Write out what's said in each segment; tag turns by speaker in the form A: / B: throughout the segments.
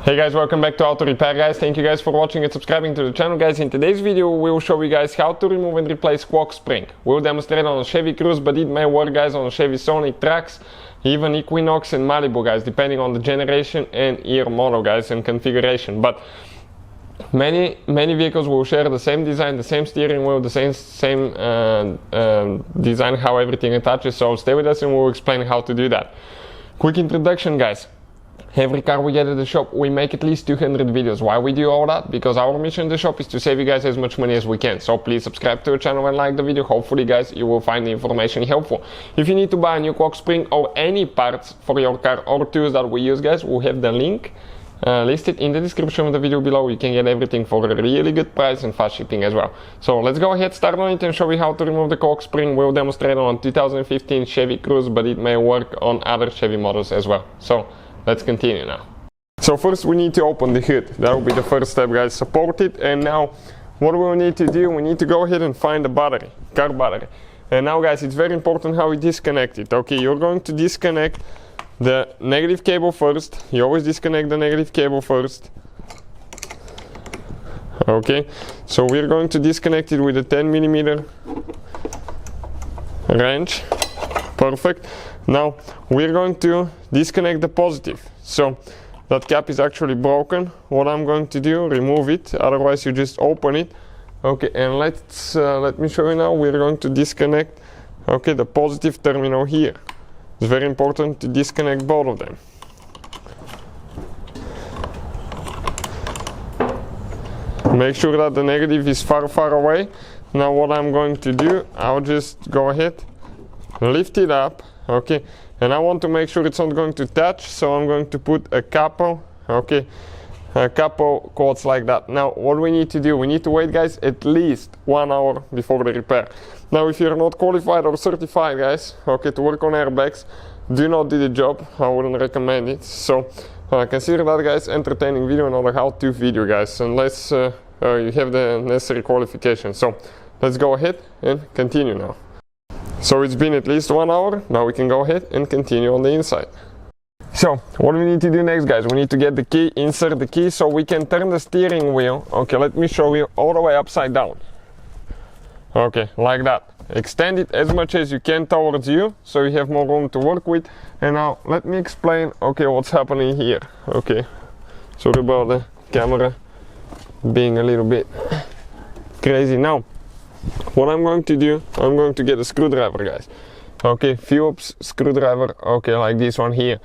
A: Hey guys, welcome back to Auto Repair guys. Thank you guys for watching and subscribing to the channel guys. In today's video we will show you guys how to remove and replace Clockspring. We'll demonstrate on a Chevy Cruze, but it may work guys on a Chevy Sonic Trax, even Equinox and Malibu guys, depending on the generation and year model guys and configuration. But many vehicles will share the same design, the same steering wheel, the same design, how everything attaches. So stay with us and we'll explain how to do that. Quick introduction guys. Every car we get at the shop, we make at least 200 videos. Why we do all that? Because our mission in the shop is to save you guys as much money as we can. So please subscribe to the channel and like the video. Hopefully guys, you will find the information helpful. If you need to buy a new Clockspring or any parts for your car or tools that we use guys, we'll have the link listed in the description of the video below. You can get everything for a really good price and fast shipping as well. So let's go ahead, start on it and show you how to remove the Clockspring. We'll demonstrate on 2015 Chevy Cruze, but it may work on other Chevy models as well. So let's continue now. So first we need to open the hood. That will be the first step guys. Support it, and now what we'll need to do, we need to go ahead and find the battery, car battery. And now guys, it's very important how we disconnect it. Okay, you're going to disconnect the negative cable first. You always disconnect the negative cable first. Okay, so we're going to disconnect it with a 10mm wrench. Perfect. Now we're going to disconnect the positive. So that cap is actually broken. What I'm going to do, remove it, otherwise you just open it. Okay, and let me show you now. We're going to disconnect, okay, the positive terminal here. It's very important to disconnect both of them. Make sure that the negative is far away. Now what I'm going to do, I'll just go ahead, lift it up. Okay, and I want to make sure it's not going to touch, so I'm going to put a couple, okay, a couple cords like that. Now what we need to do, we need to wait guys at least 1 hour before the repair. Now if you're not qualified or certified guys, okay, to work on airbags, do not do the job. I wouldn't recommend it. So consider that guys entertaining video, another how-to video guys, unless you have the necessary qualification. So let's go ahead and continue now. So it's been at least 1 hour. Now we can go ahead and continue on the inside. So what we need to do next guys, we need to get the key, insert the key so we can turn the steering wheel. Okay, let me show you, all the way upside down. Okay, like that. Extend it as much as you can towards you so you have more room to work with. And now let me explain, okay, what's happening here. Okay, sorry about the camera being a little bit crazy. Now what I'm going to do, I'm going to get a screwdriver guys. Okay, Phillips screwdriver, okay, like this one here.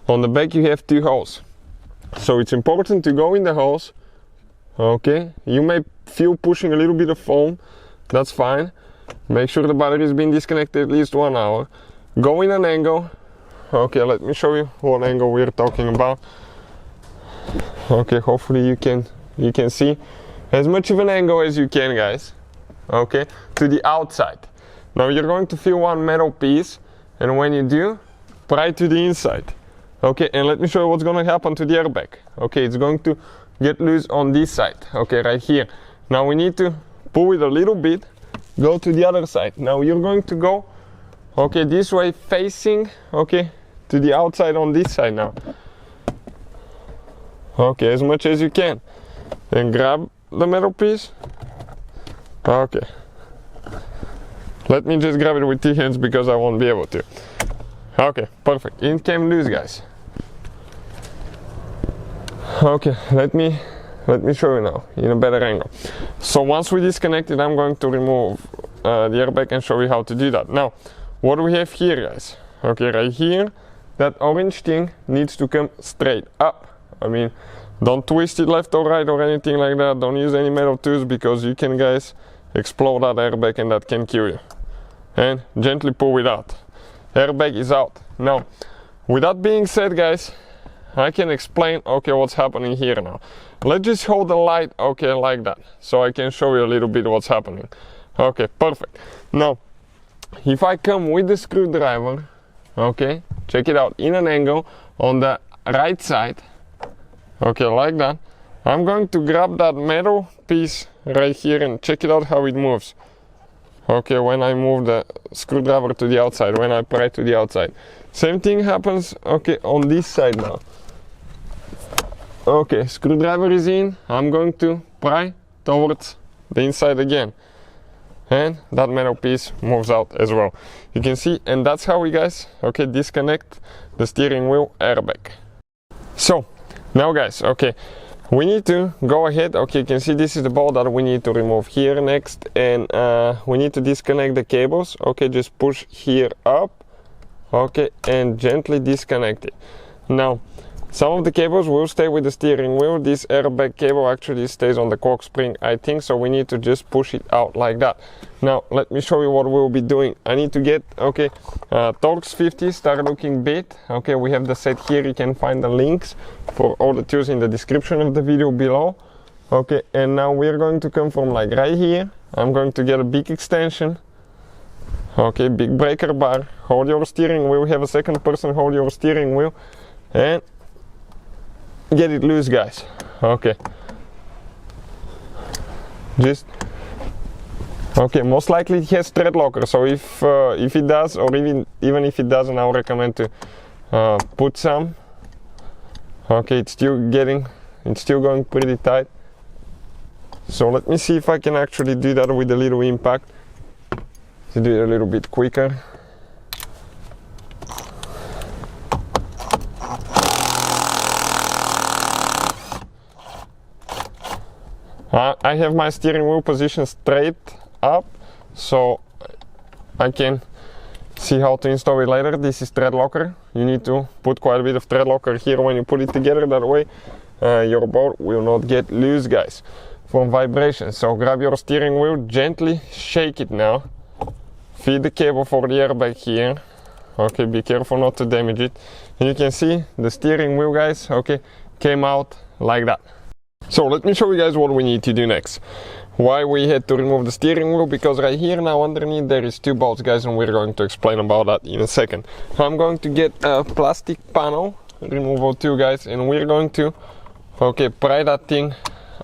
A: On the back you have 2 holes. So it's important to go in the holes. Okay, you may feel pushing a little bit of foam, that's fine. Make sure the battery has been disconnected at least 1 hour. Go in an angle. Okay, let me show you what angle we're talking about. Okay, hopefully you can see as much of an angle as you can guys. Okay, to the outside. Now you're going to feel one metal piece, and when you do, pry to the inside. Okay, and let me show you what's going to happen to the airbag. Okay, it's going to get loose on this side. Okay, right here. Now we need to pull it a little bit, go to the other side. Now you're going to go, okay, this way facing, okay, to the outside on this side now. Okay, as much as you can. And grab the metal piece. Okay, let me just grab it with 2 hands because I won't be able to. Okay, perfect. It came loose guys. Okay, let me show you now in a better angle. So once we disconnect it, I'm going to remove the airbag and show you how to do that. Now what do we have here guys? Okay, right here, that orange thing needs to come straight up. I mean, don't twist it left or right or anything like that. Don't use any metal tools because you can guys explode that airbag and that can kill you. And gently pull it out. Airbag is out. Now with that being said guys, I can explain, okay, what's happening here now. Let's just hold the light, okay, like that, so I can show you a little bit what's happening. Okay, perfect. Now if I come with the screwdriver, okay, check it out, in an angle on the right side, okay, like that, I'm going to grab that metal piece right here and check it out how it moves. Okay, when I move the screwdriver to the outside, when I pry to the outside. Same thing happens, okay, on this side now. Okay, screwdriver is in. I'm going to pry towards the inside again, and that metal piece moves out as well. You can see, and that's how we guys, okay, disconnect the steering wheel airbag. So now guys, okay, we need to go ahead. Okay, you can see this is the bolt that we need to remove here next, and we need to disconnect the cables. Okay, just push here up, okay, and gently disconnect it. Now some of the cables will stay with the steering wheel. This airbag cable actually stays on the Clockspring, I think, so we need to just push it out like that. Now let me show you what we'll be doing. I need to get, okay, Torx 50 start looking bit. Okay, we have the set here. You can find the links for all the tools in the description of the video below. Okay, and now we're going to come from like right here. I'm going to get a big extension, okay, big breaker bar, hold your steering wheel, have a second person hold your steering wheel, and get it loose, guys. Okay, just okay, most likely it has thread locker, so if it does, or even if it doesn't, I would recommend to put some. Okay, it's still going pretty tight, so let me see if I can actually do that with a little impact to do it a little bit quicker. I have my steering wheel position straight up, so I can see how to install it later. This is thread locker. You need to put quite a bit of thread locker here when you put it together, that way your bolt will not get loose, guys, from vibration. So grab your steering wheel, gently shake it now, feed the cable for the airbag here. Okay, be careful not to damage it. And you can see the steering wheel, guys, okay, came out like that. So let me show you guys what we need to do next. Why we had to remove the steering wheel, because right here now underneath there is two bolts, guys, and we're going to explain about that in a second. I'm going to get a plastic panel removal tool, guys, and we're going to, okay, pry that thing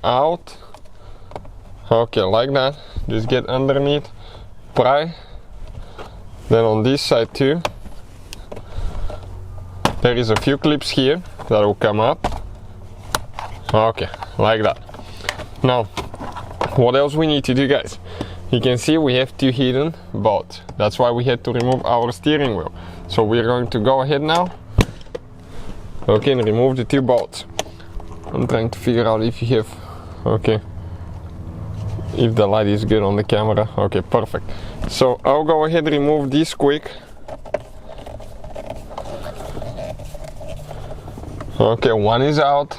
A: out. Okay, like that. Just get underneath, pry. Then on this side too, there is a few clips here that will come up. Okay, like that. Now what else we need to do, guys? You can see we have two hidden bolts. That's why we had to remove our steering wheel. So we're going to go ahead now, okay, and remove the two bolts. I'm trying to figure out if you have, okay, if the light is good on the camera. Okay, perfect. So I'll go ahead and remove this quick. Okay, one is out.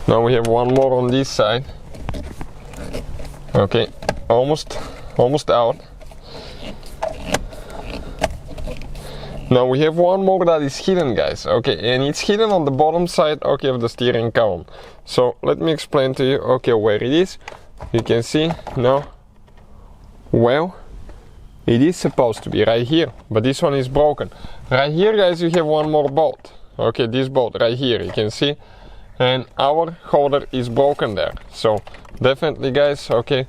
A: Now we have one more on this side. Okay, almost out. Now we have one more that is hidden, guys. Okay, and it's hidden on the bottom side, okay, of the steering column. So let me explain to you, okay, where it is. You can see now, well, it is supposed to be right here, but this one is broken. Right here, guys, you have one more bolt. Okay, this bolt right here, you can see, and our holder is broken there. So definitely, guys, okay,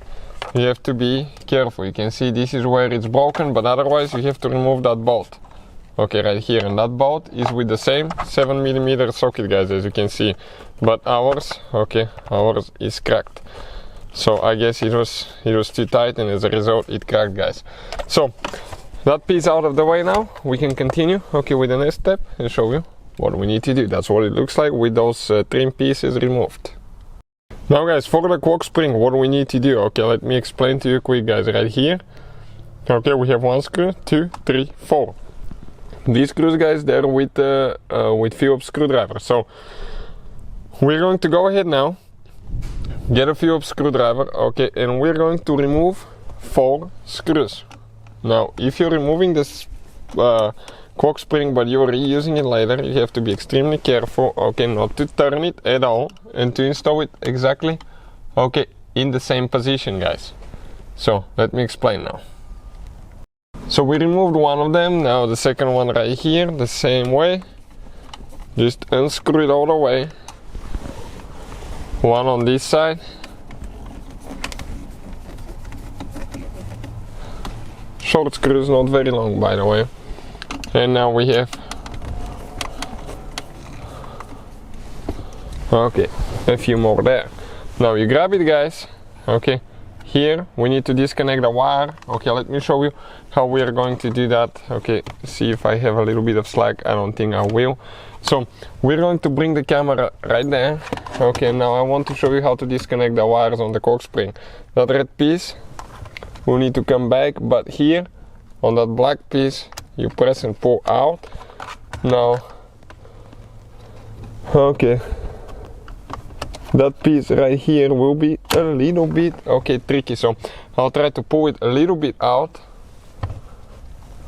A: you have to be careful. You can see this is where it's broken, but otherwise you have to remove that bolt. Okay, right here, and that bolt is with the same 7mm socket, guys, as you can see, but ours, okay, ours is cracked. So I guess it was too tight, and as a result it cracked, guys. So that piece out of the way now, we can continue, okay, with the next step and show you what we need to do. That's what it looks like with those trim pieces removed. Now, guys, for the Clockspring, what do we need to do? Okay, let me explain to you quick, guys. Right here, okay, we have one screw, 2, 3, 4. These screws, guys, they're with Phillips screwdriver. So we're going to go ahead now, get a Phillips screwdriver, okay, and we're going to remove 4 screws. Now, if you're removing this Clockspring but you're reusing it later, you have to be extremely careful, okay, not to turn it at all and to install it exactly, okay, in the same position, guys. So let me explain now. So we removed one of them. Now the second one right here, the same way, just unscrew it all the way. One on this side, short screws, not very long, by the way. And now we have Okay, a few more there. Now you grab it, guys. Okay, here we need to disconnect the wire. Okay, let me show you how we are going to do that. Okay, see if I have a little bit of slack. I don't think I will. So we're going to bring the camera right there. Okay, now I want to show you how to disconnect the wires on the cork spring. That red piece will need to come back, but here on that black piece you press and pull out. Now, okay, that piece right here will be a little bit tricky, so I'll try to pull it a little bit out.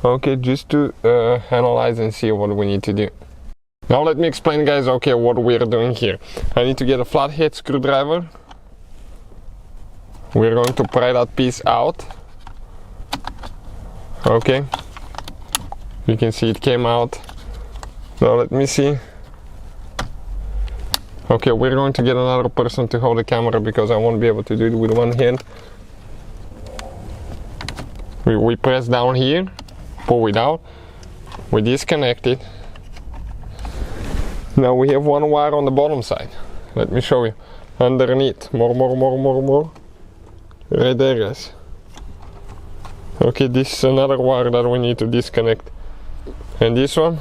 A: Okay, just to analyze and see what we need to do. Now let me explain, guys, okay, what we're doing here. I need to get a flathead screwdriver. We're going to pry that piece out. Okay, you can see it came out. Now let me see. Okay, we're going to get another person to hold the camera because I won't be able to do it with one hand. We press down here, pull it out, we disconnect it. Now we have one wire on the bottom side. Let me show you. Underneath, more. Right there, guys. Okay, this is another wire that we need to disconnect. And this one.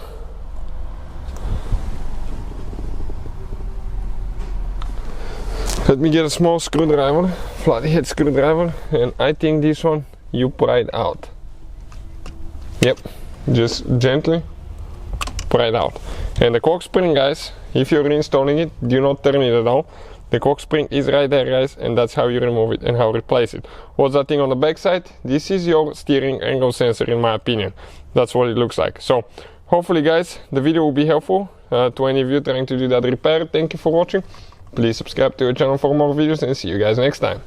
A: Let me get a small screwdriver, flathead screwdriver, and I think this one you pry it out. Yep, just gently pry it out. And the cork spring, guys, if you're installing it, do not turn it at all. The cork spring is right there, guys, and that's how you remove it and how to replace it. What's that thing on the back side? This is your steering angle sensor, in my opinion. That's what it looks like. So hopefully, guys, the video will be helpful to any of you trying to do that repair. Thank you for watching. Please subscribe to our channel for more videos and see you guys next time.